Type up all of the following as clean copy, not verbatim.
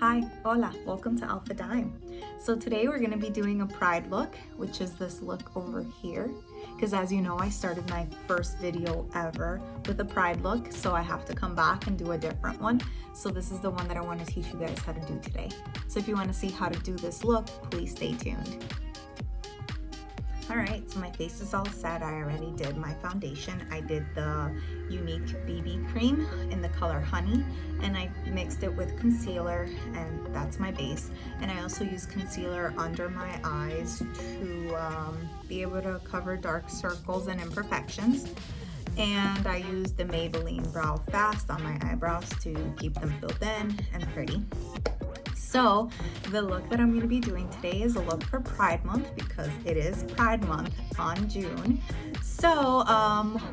Hi, hola, welcome to Alfa Dime. So today we're going to be doing a pride look, which is this look over here. Because as you know, I started my first video ever with a pride look, so I have to come back and do a different one. So this is the one that I want to teach you guys how to do today. So if you want to see how to do this look, please stay tuned. Alright, so my face is all set. I already did my foundation. I did the Younique BB cream in the color Honey, and I mixed it with concealer, and that's my base. And I also use concealer under my eyes to be able to cover dark circles and imperfections. And I use the Maybelline Brow Fast on my eyebrows to keep them filled in and pretty. So the look that I'm going to be doing today is a look for Pride Month because it is Pride Month on June. So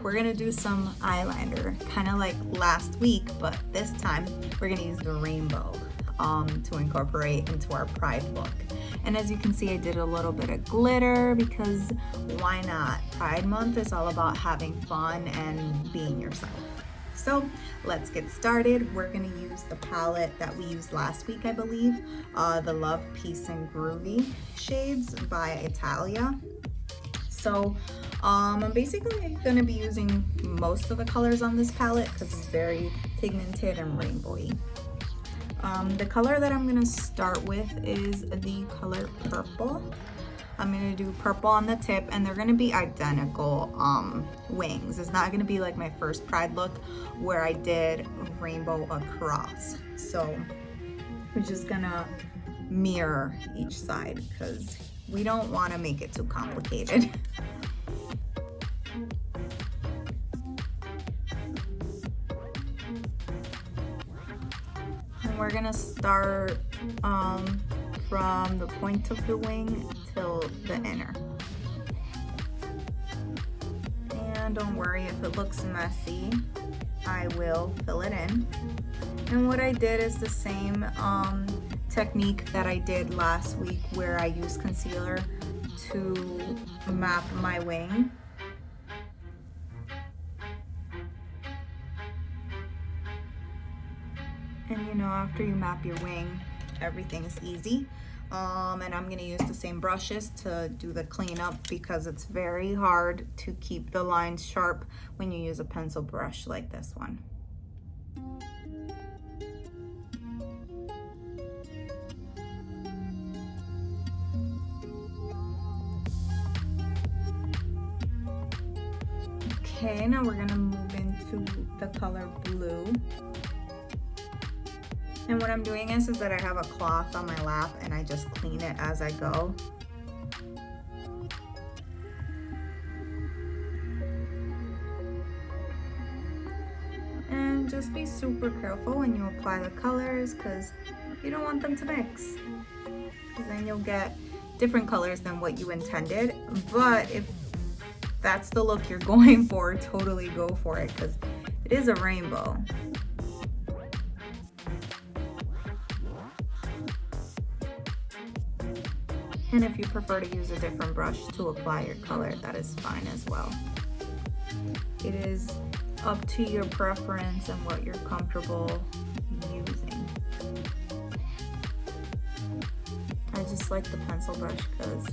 we're going to do some eyeliner, kind of like last week, but this time we're going to use the rainbow to incorporate into our Pride look. And as you can see, I did a little bit of glitter because why not? Pride Month is all about having fun and being yourself. So let's get started. We're gonna use the palette that we used last week, I believe, the Love, Peace, and Groovy shades by Italia. So I'm basically gonna be using most of the colors on this palette because it's very pigmented and rainbowy. The color that I'm gonna start with is the color Purple. I'm gonna do purple on the tip, and they're gonna be identical wings. It's not gonna be like my first Pride look where I did rainbow across. So we're just gonna mirror each side because we don't wanna make it too complicated. And we're gonna start from the point of the wing till the inner. And don't worry if it looks messy, I will fill it in. And what I did is the same technique that I did last week where I used concealer to map my wing. And you know, after you map your wing, everything's easy. And I'm gonna use the same brushes to do the cleanup because it's very hard to keep the lines sharp when you use a pencil brush like this one. Okay, now we're gonna move into the color Blue. And what I'm doing is that I have a cloth on my lap and I just clean it as I go. And just be super careful when you apply the colors because you don't want them to mix. Because then you'll get different colors than what you intended. But if that's the look you're going for, totally go for it because it is a rainbow. And if you prefer to use a different brush to apply your color, that is fine as well. It is up to your preference and what you're comfortable using. I just like the pencil brush because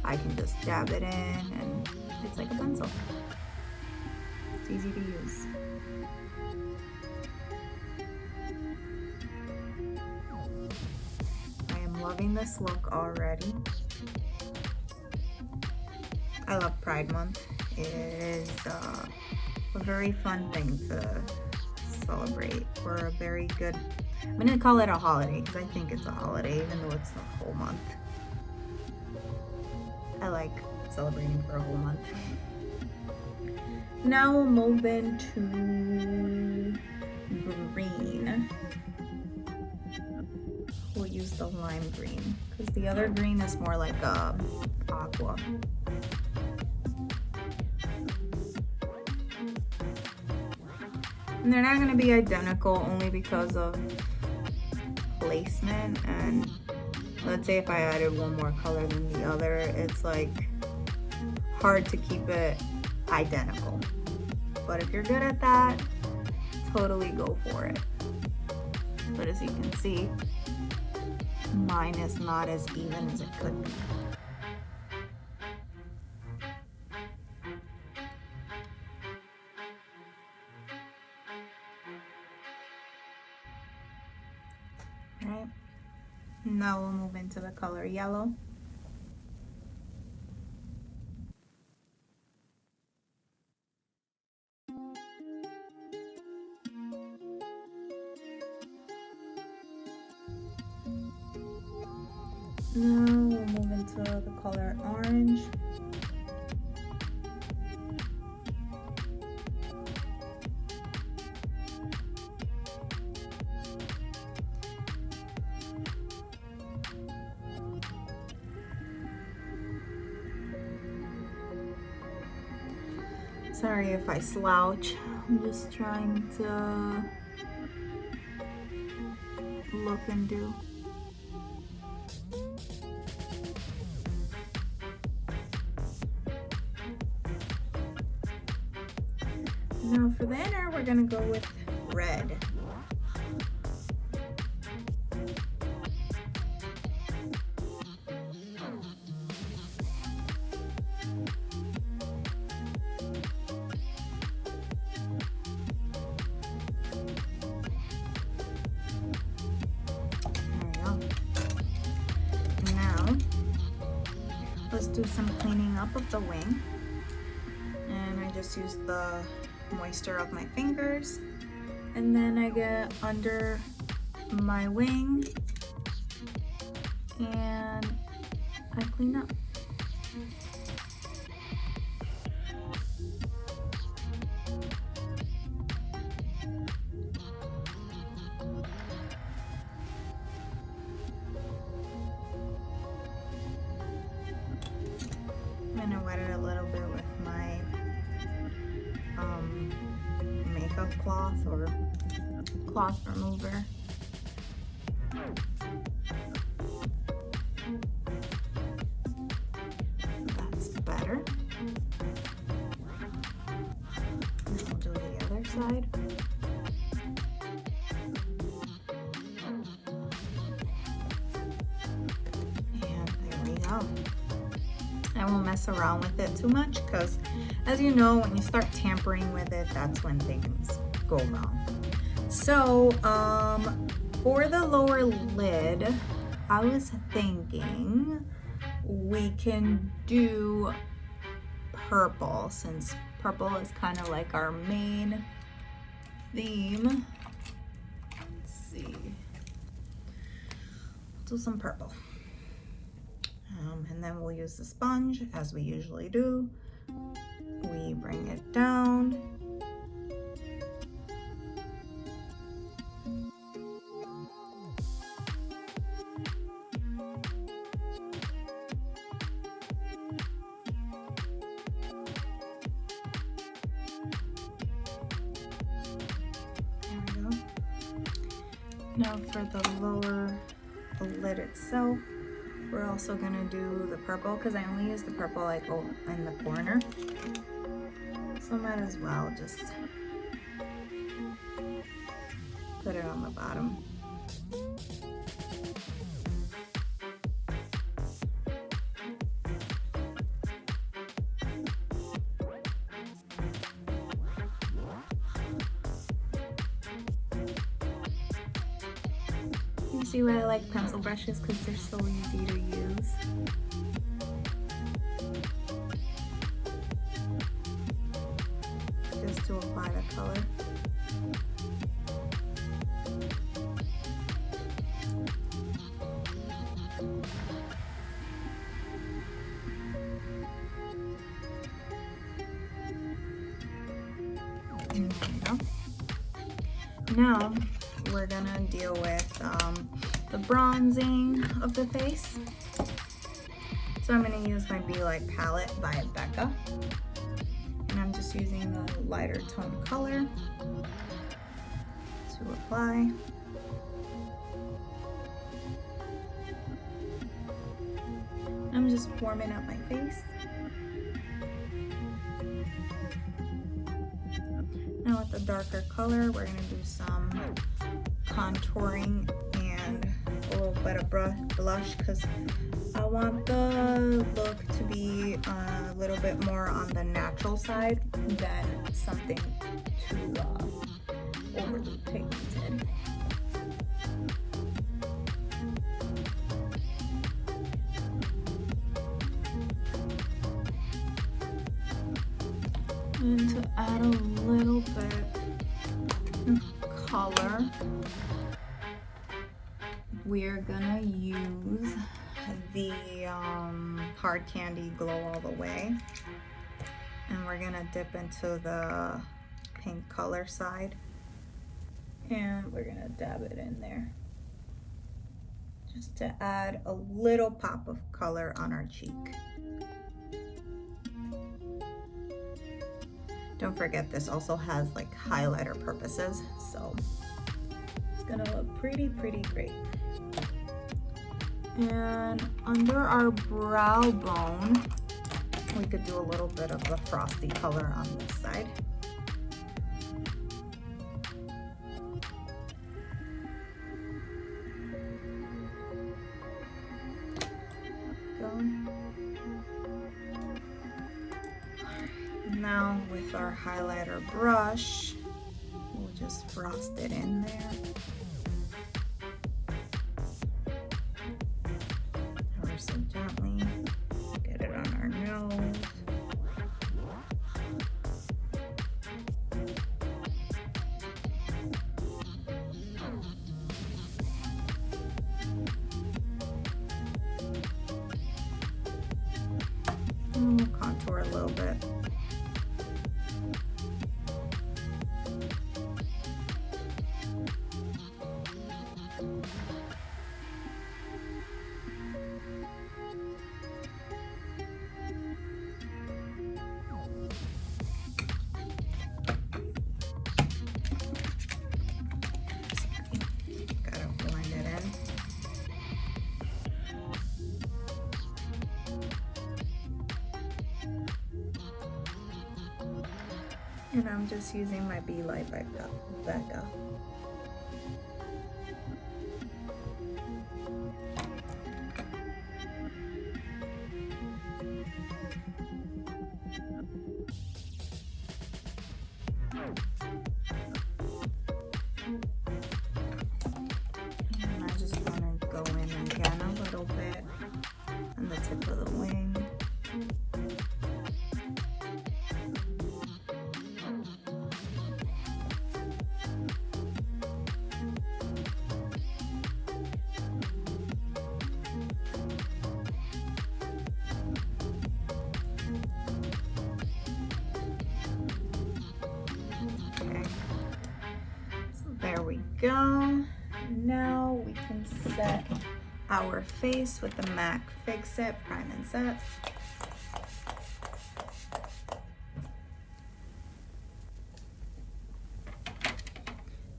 I can just dab it in and it's like a pencil. It's easy to use. Loving this look already. I love Pride Month. It is a very fun thing to celebrate, or a very good, I'm gonna call it a holiday because I think it's a holiday even though it's a whole month. I like celebrating for a whole month. Now we'll move into green. We'll use the lime green because the other green is more like aqua. And they're not going to be identical only because of placement. And let's say if I added one more color than the other, it's like hard to keep it identical. But if you're good at that, totally go for it. but as you can see, mine is not as even as it could be. Right, now we'll move into the color yellow. Now we'll move into the color orange. Sorry if I slouch, I'm just trying to look and do. Now for the inner, we're gonna go with red. Let's do some cleaning up of the wing, and I just use the moisture of my fingers, and then I get under my wing and I clean up. I'm gonna wet it a little bit with my makeup cloth or cloth remover. That's better. And we'll do the other side. And there we go. I won't mess around with it too much because, as you know, when you start tampering with it, that's when things go wrong. So for the lower lid, I was thinking we can do purple, since purple is kind of like our main theme. Let's see, do some purple. And then we'll use the sponge as we usually do. We bring it down. There we go. Now for the lower lid itself, we're also gonna do the purple because I only use the purple like in the corner. So I might as well just put it on the bottom. You see why I like pencil brushes? Because they're so easy to use. Just to apply the color. There we go. Now we're gonna deal with the bronzing of the face. So I'm gonna use my Be Like palette by Becca. And I'm just using the lighter tone color to apply. I'm just warming up my face. Now with the darker color, we're gonna do some contouring and a little bit of blush because I want the look to be a little bit more on the natural side than something too overly pigmented. And to add a little bit of color, we're gonna use the Hard Candy Glow All the Way, and we're gonna dip into the pink color side, and we're gonna dab it in there just to add a little pop of color on our cheek. Don't forget, this also has like highlighter purposes, so it's gonna look pretty great. And under our brow bone, we could do a little bit of the frosty color on this side. Go. Now with our highlighter brush, we'll just frost it in there. Ever so gently, get it on our nose. And we'll contour a little bit. And I'm just using my Be Light Becca. And I just want to go in again a little bit on the tip of the wing. There we go. Now we can set our face with the MAC Fix It Prime and Set.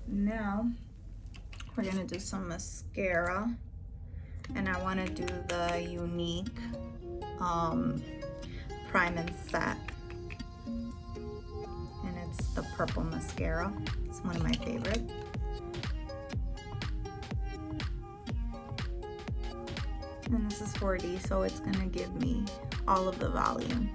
Now we're gonna do some mascara, and I want to do the Younique Prime and Set, and it's the Purple Mascara. It's one of my favorites. And this is 4D, so it's gonna give me all of the volume.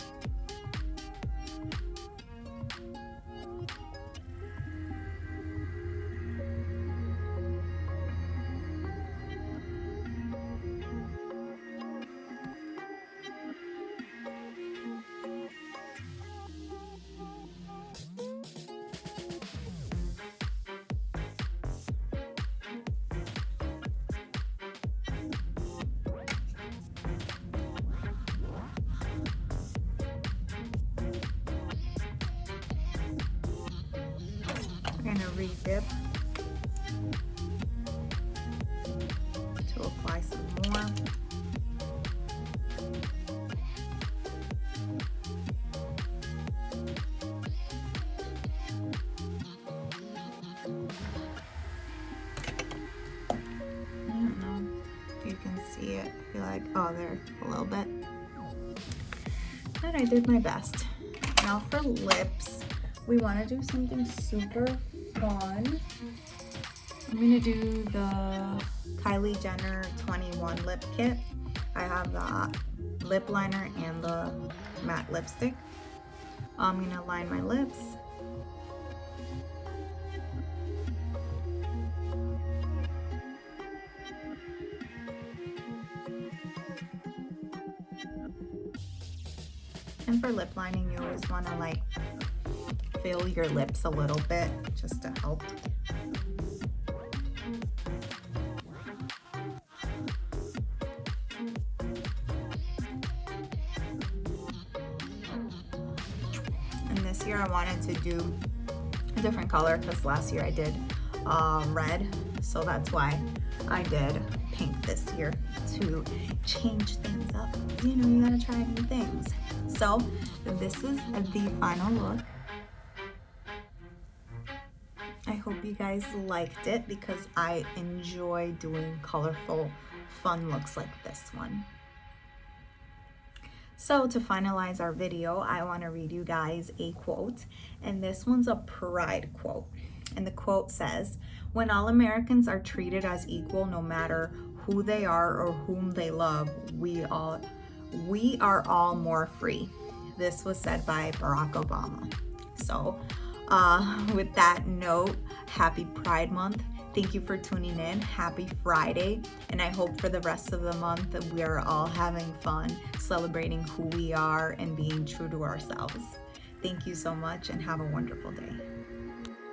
We're gonna re-dip to apply some more. I don't know if you can see it. I feel like, oh, there, a little bit. But I did my best. Now for lips, we want to do something super fun. I'm gonna do the Kylie Jenner 21 lip kit. I have the lip liner and the matte lipstick. I'm gonna line my lips. And for lip lining, you always wanna like fill your lips a little bit just to help. And this year I wanted to do a different color because last year I did red, so that's why I did pink this year to change things up. You know, you gotta try new things. So this is the final look. I hope you guys liked it because I enjoy doing colorful, fun looks like this one. So to finalize our video, I want to read you guys a quote, and this one's a pride quote. And the quote says, "When all Americans are treated as equal, no matter who they are or whom they love, we are all more free." This was said by Barack Obama. So with that note, happy Pride Month. Thank you for tuning in. Happy Friday. And I hope for the rest of the month that we are all having fun, celebrating who we are and being true to ourselves. Thank you so much and have a wonderful day.